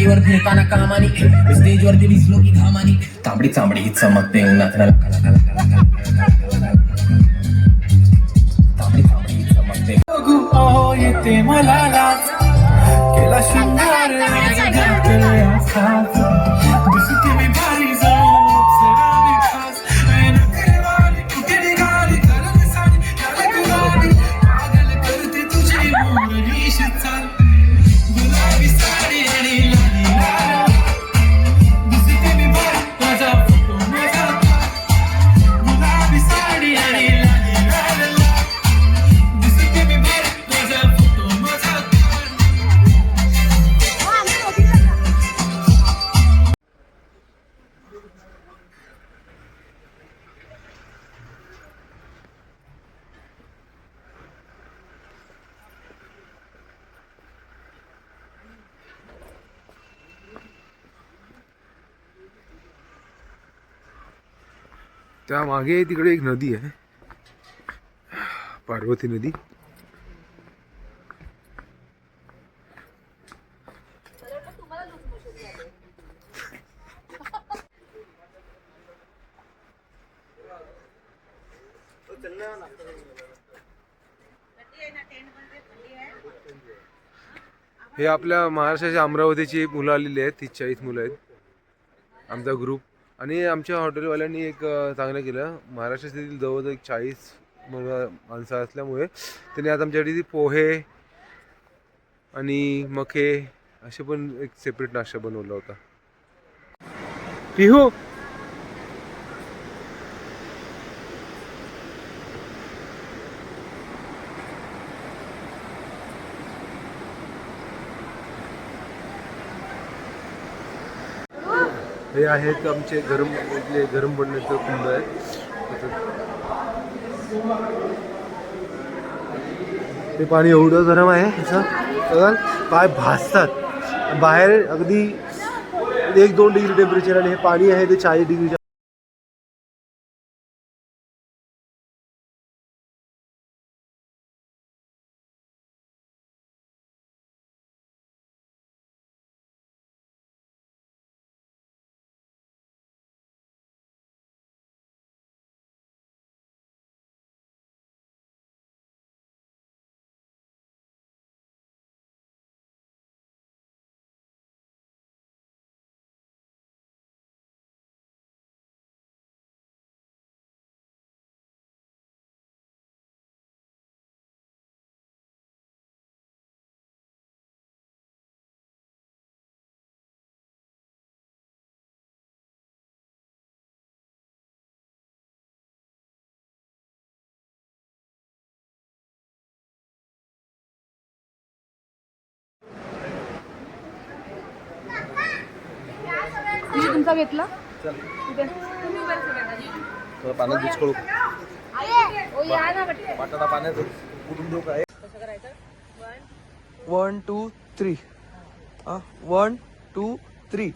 गाडीवर फिरताना कामानी स्टेजवरती दिसलो की घामानी तांबडी चांबडी ही चमकते उन्हात तांबडी चांबडी ही चमकते येते मला लाज केला शृंगार दिसते मी भारी जाऊन सरावी खास नकरवाली कुठे निघाली करत साडी नकरवाली पागल करते तुझी मोरनीश चाल गुलाबी साडी आणि लाली लाल दिसते मी भारी माझा फोटो माझा गुलाबी साडी आणि लाली लाल दिसते मी भारी माझा फोटो माझा त्या मागे तिकडे एक नदी आहे, पार्वती नदी. हे आपल्या महाराष्ट्राच्या अमरावतीची मुलं आलेली आहेत, 30-40 मुलं आहेत आमचा ग्रुप. आणि आमच्या हॉटेलवाल्यांनी एक चांगलं केलं, महाराष्ट्रातील जवळजवळ 40 माणसं असल्यामुळे त्यांनी आता आमच्यासाठी पोहे आणि मखे असे पण एक सेपरेट नाश्ता बनवला होता. पिहू हे आहेत आमचे गरम पडण्याचं कुंड आहे. ते पाणी एवढं गरम आहे असं पाय भाजतात. बाहेर अगदी 1-2 डिग्री टेम्परेचर आणि हे पाणी आहे ते 40 डिग्री. तुमचा घेतला पाण्यात बुचकळू बटाटा पाण्यात कुठून देऊ काय. 1 2 3 1 2 3